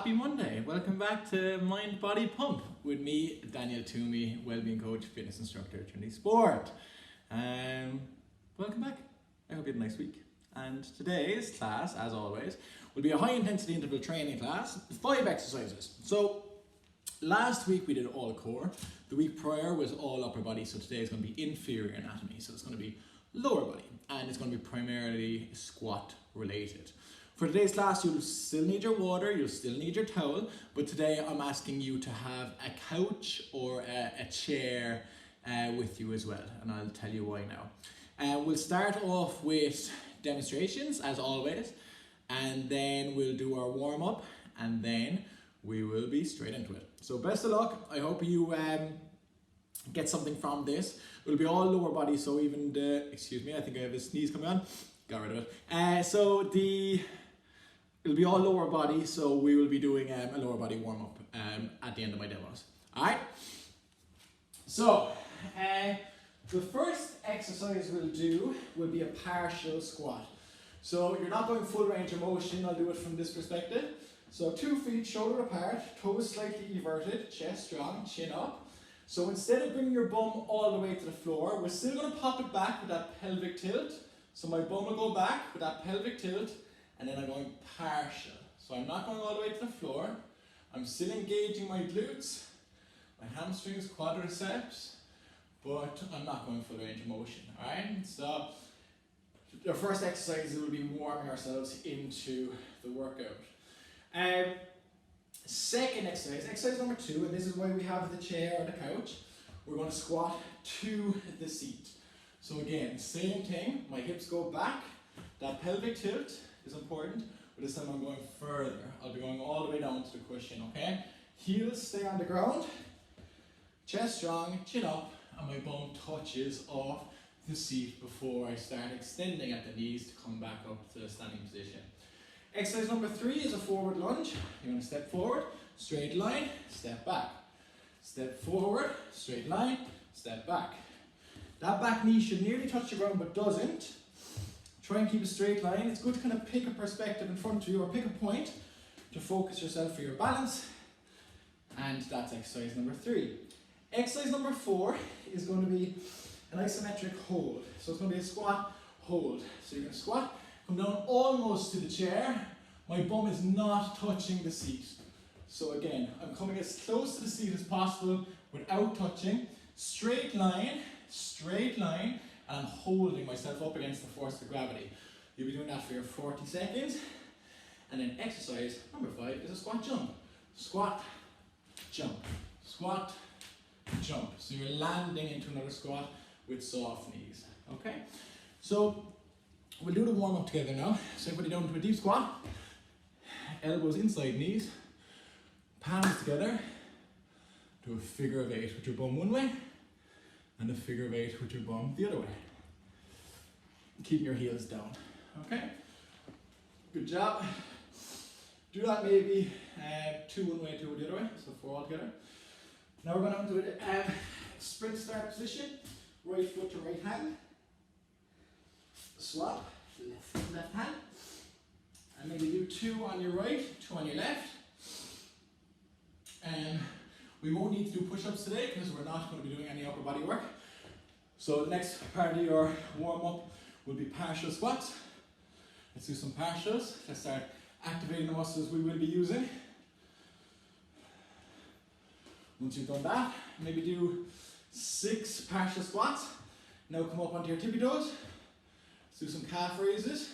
Happy Monday. Welcome back to Mind Body Pump with me, Daniel Toomey, wellbeing coach, fitness instructor, Trinity Sport. Welcome back. I hope you had a nice week. And today's class, as always, will be a high intensity interval training class, 5 exercises. So last week we did all core. The week prior was all upper body. So today is going to be inferior anatomy. So it's going to be lower body, and it's going to be primarily squat related. For today's class, you'll still need your water, you'll still need your towel, but today I'm asking you to have a couch or a chair with you as well, and I'll tell you why now. We'll start off with demonstrations, as always, and then we'll do our warm-up, and then we will be straight into it. So best of luck. I hope you get something from this. It'll be all lower body, so even the, excuse me, I think I have a sneeze coming on. Got rid of it. It'll be all lower body, so we will be doing a lower body warm-up at the end of my demos. Alright? So, the first exercise we'll do will be a partial squat. So you're not going full range of motion, I'll do it from this perspective. So 2 feet shoulder apart, toes slightly everted, chest strong, chin up. So instead of bringing your bum all the way to the floor, we're still going to pop it back with that pelvic tilt. So my bum will go back with that pelvic tilt, and then I'm going partial. So I'm not going all the way to the floor. I'm still engaging my glutes, my hamstrings, quadriceps, but I'm not going full range of motion. Alright? So the first exercise will be warming ourselves into the workout. Second exercise number 2, and this is why we have the chair or the couch. We're going to squat to the seat. So again, same thing, my hips go back, that pelvic tilt is important, but this time I'm going further. I'll be going all the way down to the cushion, okay? Heels stay on the ground, chest strong, chin up, and my bum touches off the seat before I start extending at the knees to come back up to the standing position. Exercise number 3 is a forward lunge. You're going to step forward, straight line, step back. Step forward, straight line, step back. That back knee should nearly touch the ground but doesn't. Try and keep a straight line. It's good to kind of pick a perspective in front of you or pick a point to focus yourself for your balance. And that's exercise number 3. Exercise number 4 is going to be an isometric hold. So it's going to be a squat hold. So you're going to squat, come down almost to the chair. My bum is not touching the seat. So again, I'm coming as close to the seat as possible without touching. Straight line, and I'm holding myself up against the force of gravity. You'll be doing that for your 40 seconds. And then exercise number 5 is a squat jump. Squat, jump, squat, jump. So you're landing into another squat with soft knees. Okay? So we'll do the warm up together now. So everybody down to a deep squat. Elbows inside knees. Palms together. Do a figure of 8 with your bum one way. And a figure of 8 with your bum the other way. Keeping your heels down. Okay? Good job. Do that maybe 2 one way, 2 the other way. So 4 all together. Now we're going to do a sprint start position. Right foot to right hand. Swap. Left hand. And maybe do 2 on your right, 2 on your left. We won't need to do push-ups today because we're not going to be doing any upper body work. So the next part of your warm-up will be partial squats. Let's do some partials. Let's start activating the muscles we will be using. Once you've done that, maybe do 6 partial squats. Now come up onto your tippy toes. Let's do some calf raises.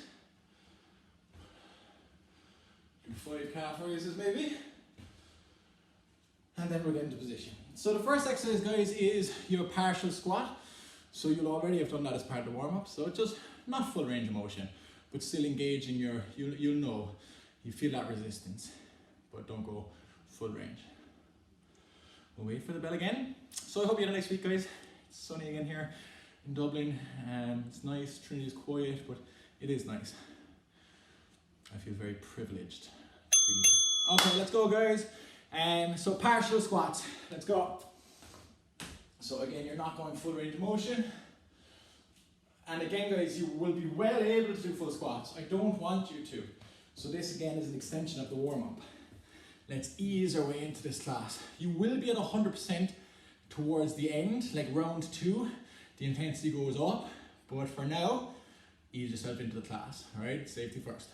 Do 5 calf raises maybe. And then we'll get into position. So the first exercise, guys, is your partial squat. So you'll already have done that as part of the warm-up. So just not full range of motion, but still engaging your, you'll know, you feel that resistance, but don't go full range. We'll wait for the bell again. So I hope you had a nice week, guys. It's sunny again here in Dublin. It's nice, Trinity's quiet, but it is nice. I feel very privileged to be here. Okay, let's go, guys. So partial squats, let's go. So again, you're not going full range of motion. And again, guys, you will be well able to do full squats. I don't want you to. So this again is an extension of the warm-up. Let's ease our way into this class. You will be at 100% towards the end, like round 2. The intensity goes up, but for now, ease yourself into the class, all right? Safety first.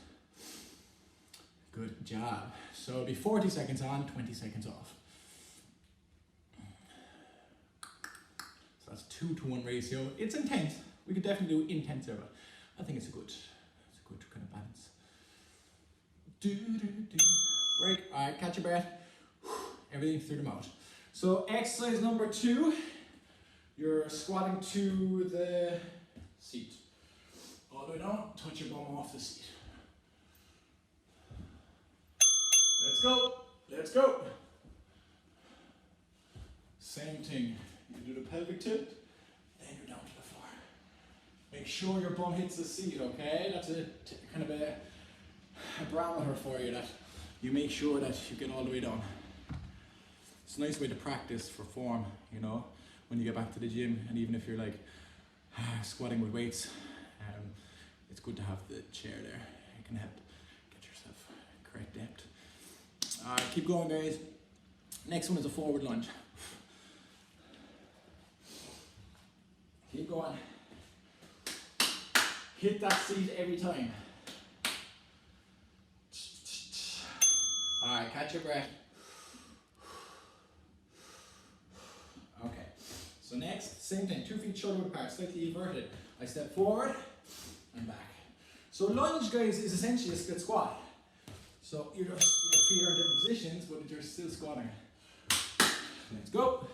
Good job. So it'll be 40 seconds on, 20 seconds off. So that's 2-to-1 ratio. It's intense. We could definitely do intenser, but I think it's a good kind of balance. Break. All right, catch your breath. Everything through the mouth. So exercise number 2, you're squatting to the seat. All the way down, touch your bum off the seat. Let's go. Let's go. Same thing. You do the pelvic tilt, then you're down to the floor. Make sure your bum hits the seat, okay? That's kind of a barometer for you, that you make sure that you get all the way down. It's a nice way to practice for form, you know, when you get back to the gym, and even if you're like squatting with weights, it's good to have the chair there. It can help get yourself correct depth. All right, keep going, guys. Next one is a forward lunge. Keep going. Hit that seat every time. All right, catch your breath. Okay, so next, same thing, 2 feet shoulder width apart, slightly inverted. I step forward and back. So lunge, guys, is essentially a split squat. So your feet are in different positions, but you're still squatting. Let's go.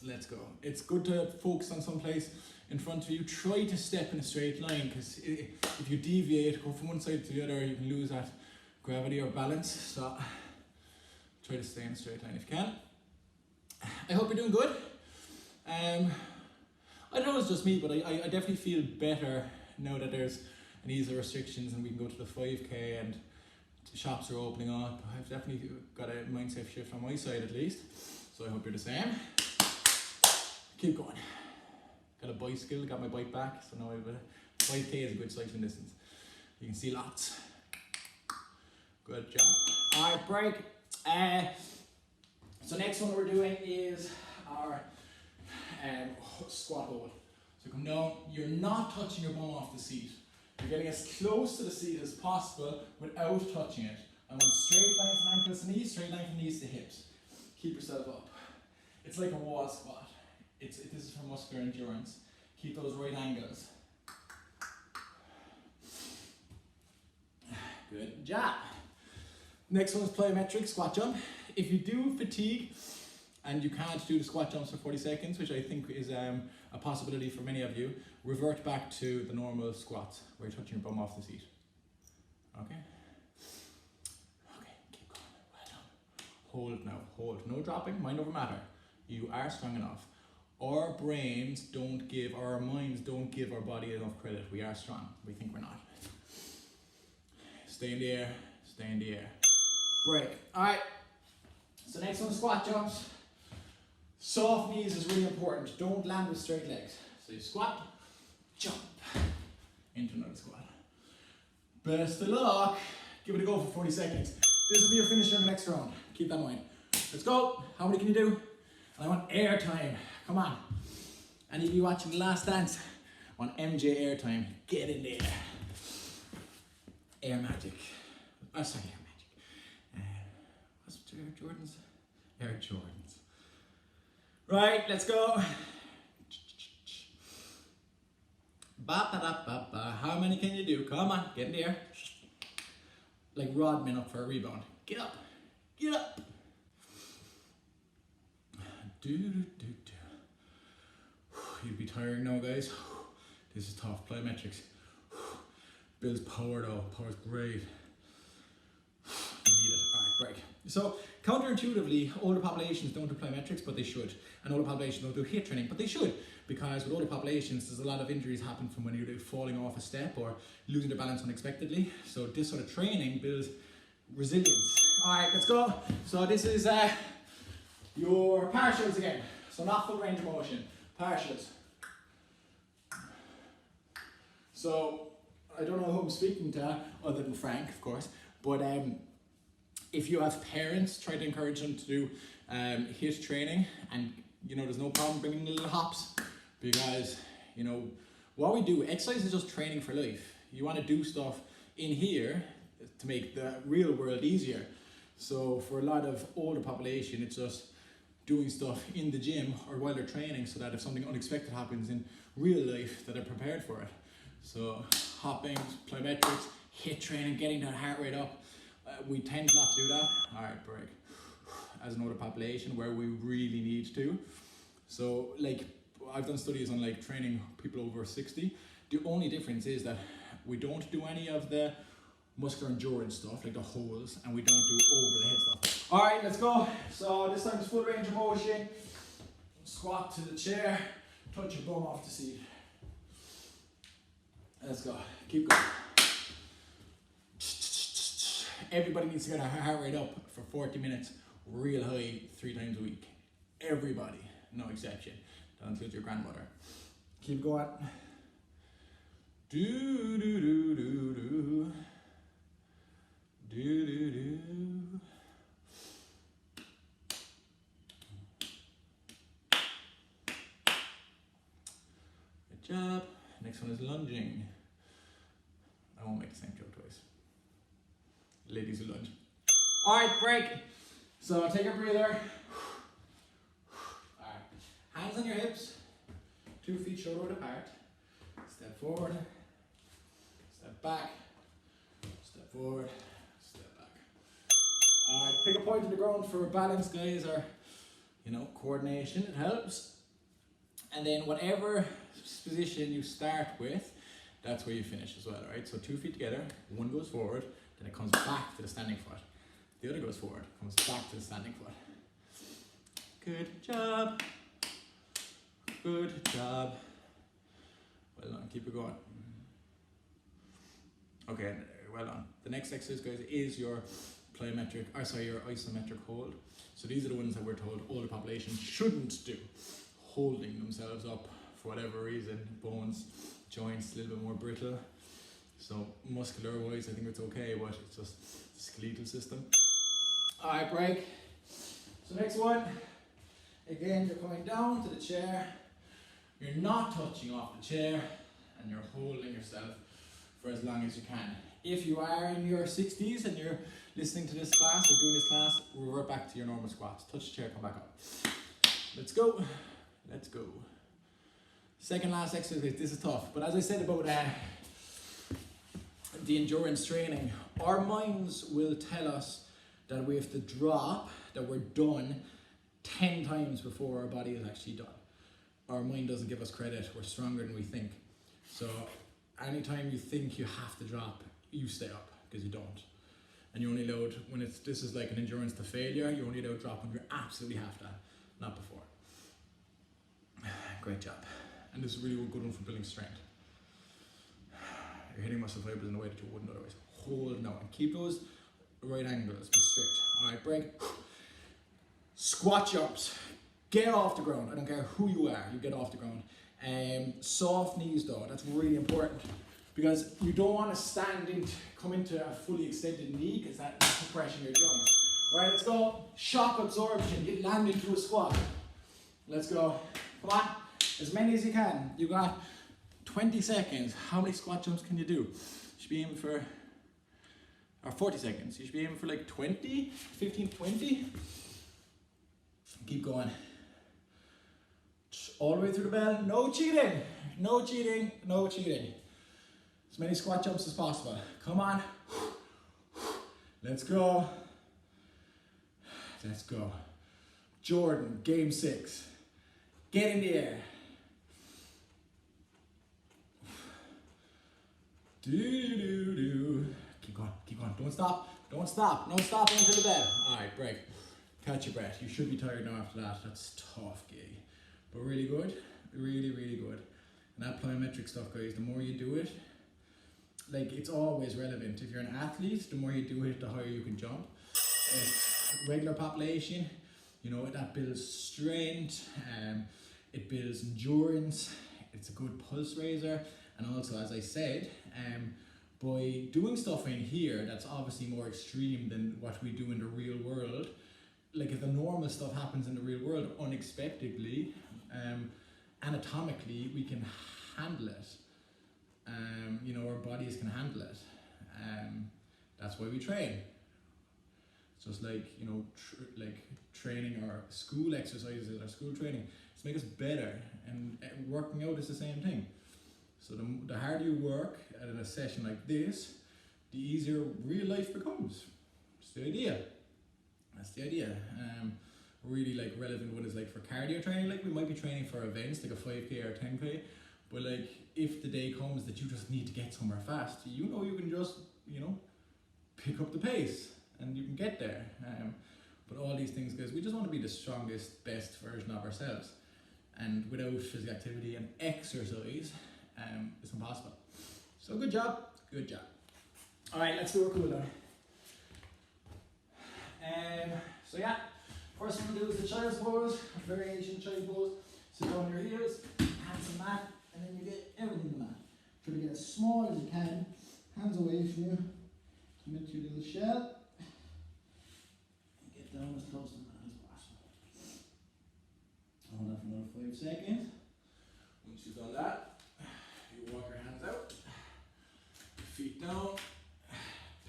Let's go. It's good to focus on some place in front of you. Try to step in a straight line, because if you deviate, go from one side to the other, you can lose that gravity or balance. So try to stay in a straight line if you can. I hope you're doing good. I don't know, it's just me, but I definitely feel better now that there's an ease of restrictions and we can go to the 5K and the shops are opening up. I've definitely got a mindset shift on my side at least, so I hope you're the same. Keep going. Got a bicycle, got my bike back, so now I have a 5K is a good cycling distance. You can see lots. Good job. All right, break. So next one we're doing is our squat hold. So come down, you're not touching your bum off the seat. You're getting as close to the seat as possible without touching it. I want straight line from ankles to knees, straight line from knees to hips. Keep yourself up. It's like a wall squat. This is for muscular endurance. Keep those right angles. Good job. Next one is plyometric squat jump. If you do fatigue and you can't do the squat jumps for 40 seconds, which I think is a possibility for many of you, revert back to the normal squats where you're touching your bum off the seat. Okay? Okay, keep going. Well done. Hold now, hold. No dropping, mind over matter. You are strong enough. Our brains don't give, our minds don't give our body enough credit. We are strong. We think we're not. Stay in the air, stay in the air. Break. Alright. So next one, squat jumps. Soft knees is really important. Don't land with straight legs. So you squat, jump, into another squat. Best of luck. Give it a go for 40 seconds. This will be your finisher in the next round. Keep that in mind. Let's go. How many can you do? And I want air time. Come on. Any of you watching The Last Dance? I want MJ air time. Get in there. Air magic. Oh, sorry, air magic. What's Air Jordans? Air Jordans. Right, let's go. Ba-ba-da-ba-ba. How many can you do? Come on, get in the air. Like Rodman up for a rebound. Get up. Get up. Do-do-do-do. You'd be tiring now, guys. This is tough. Plyometrics. Builds power though. Power's great. You need it. Alright, break. So, counterintuitively, older populations don't do plyometrics, but they should. And older populations don't do HIIT training, but they should. Because with older populations, there's a lot of injuries happen from when you're falling off a step or losing their balance unexpectedly. So this sort of training builds resilience. Alright, let's go. So this is your partials again. So not full range of motion. Partials. So, I don't know who I'm speaking to, other than Frank, of course. But If you have parents, try to encourage them to do HIIT training, and there's no problem bringing the little hops, because what we do, exercise is just training for life. You want to do stuff in here to make the real world easier. So for a lot of older population, it's just doing stuff in the gym or while they're training, so that if something unexpected happens in real life, that they're prepared for it. So hopping, plyometrics, HIIT training, getting that heart rate up. We tend not to do that. All right, break. As an older population where we really need to. So like I've done studies on like training people over 60. The only difference is that we don't do any of the muscular endurance stuff like the holds, and we don't do over the head stuff. All right, let's go. So this time it's full range of motion. Squat to the chair, touch your bum off the seat. Let's go. Keep going. Everybody needs to get a heart rate up for 40 minutes, real high, 3 times a week. Everybody, no exception. That includes your grandmother. Keep going. Do do do do do. Do do do. Good job. Next one is lunging. I won't make the same joke twice. Ladies who lunge. All right, break. So take a breather. All right, hands on your hips, 2 feet shoulder width apart. Step forward, step back, step forward, step back. All right, pick a point in the ground for balance, guys, or coordination. It helps. And then whatever position you start with, that's where you finish as well. All right, so 2 feet together, one goes forward. Then it comes back to the standing foot. The other goes forward, comes back to the standing foot. Good job. Good job. Well done, keep it going. Okay, well done. The next exercise, guys, is your your isometric hold. So these are the ones that we're told older population shouldn't do. Holding themselves up for whatever reason, bones, joints, a little bit more brittle. So muscular wise, I think it's okay, but it's just the skeletal system. All right, break. So next one, again, you're coming down to the chair. You're not touching off the chair, and you're holding yourself for as long as you can. If you are in your 60s and you're listening to this class or doing this class, revert back to your normal squats. Touch the chair, come back up. Let's go. Let's go. Second last exercise. This is tough, but as I said about the endurance training, our minds will tell us that we have to drop, that we're done 10 times before our body is actually done. Our mind doesn't give us credit. We're stronger than we think. So anytime you think you have to drop, you stay up, because you don't. And you're only allowed, when this is like an endurance to failure, you're only allowed to drop when you absolutely have to, not before. Great job. And this is really a good one for building strength. You're hitting muscle fibers in a way that you wouldn't otherwise. Hold now and keep those right angles, be strict. All right, break. Squat jumps. Get off the ground. I don't care who you are, you get off the ground. Soft knees though, that's really important, because you don't want to come into a fully extended knee, because that's compressing your joints. All right, let's go. Shock absorption. You land into a squat. Let's go. Come on. As many as you can. You got 20 seconds. How many squat jumps can you do? You should be aiming for, or 40 seconds. You should be aiming for like 20, 15, 20. Keep going. All the way through the bell. No cheating. No cheating. No cheating. As many squat jumps as possible. Come on. Let's go. Let's go. Jordan, game 6. Get in the air. Do. Keep going, keep going. Don't stop. Don't stop. No stopping until the bell. All right, break. Catch your breath. You should be tired now after that. That's tough, gig. But really good. Really, really good. And that plyometric stuff, guys, the more you do it, like, it's always relevant. If you're an athlete, the more you do it, the higher you can jump. Regular population, that builds strength, it builds endurance, it's a good pulse raiser, and also, as I said, by doing stuff in here that's obviously more extreme than what we do in the real world. Like if the normal stuff happens in the real world unexpectedly, anatomically we can handle it. You know, our bodies can handle it. That's why we train. It's just like, you know, training or school exercises or school training. It's make us better, and working out is the same thing. So the harder you work at a session like this, the easier real life becomes. That's the idea. That's the idea. Really like relevant what it's like for cardio training. Like we might be training for events like a 5k or 10k, but like if the day comes that you just need to get somewhere fast, you know you can just, you know, pick up the pace and you can get there. But all these things, guys, we just want to be the strongest, best version of ourselves. And without physical activity and exercise, it's impossible. So good job, good job. All right, let's do a cool down. So yeah, first one we'll do is the child's pose, variation child pose. Sit down on your heels, hands on the mat, and then you get everything on the mat. Try to get as small as you can, hands away from you, commit to your little shell, and get down as close to the mat as possible. Hold that for another 5 seconds. Once you've done that, you walk your hands out, feet down,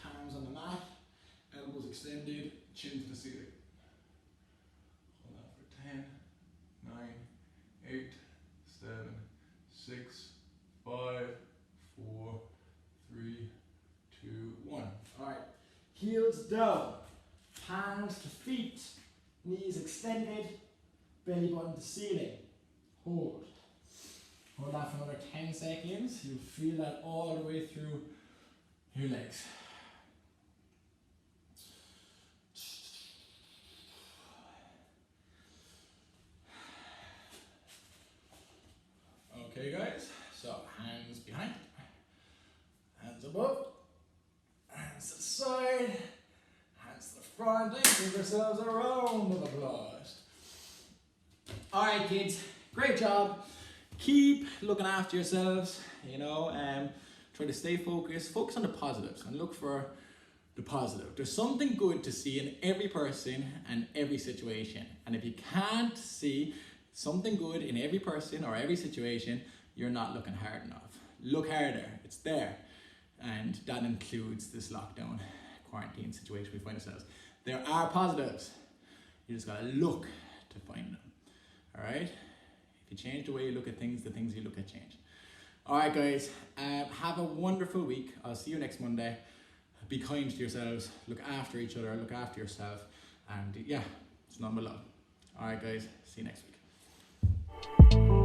palms on the mat, elbows extended, chin to the ceiling. Hold that for 10, 9, 8, 7, 6, 5, 4, 3, 2, 1. Alright, heels down, hands to feet, knees extended, belly button to ceiling. Hold. Hold that for another 10 seconds. You'll feel that all the way through your legs. Okay guys, so hands behind, hands above, hands to the side, hands to the front, and give yourselves a round of applause. Alright kids, great job. Keep looking after yourselves, you know, try to stay focused, focus on the positives and look for the positive. There's something good to see in every person and every situation. And if you can't see something good in every person or every situation, you're not looking hard enough. Look harder, it's there. And that includes this lockdown quarantine situation we find ourselves. There are positives. You just gotta look to find them, all right? If you change the way you look at things, the things you look at change. All right, guys, have a wonderful week. I'll see you next Monday. Be kind to yourselves, look after each other, look after yourself, and yeah, it's nothing but love. All right, guys, see you next week.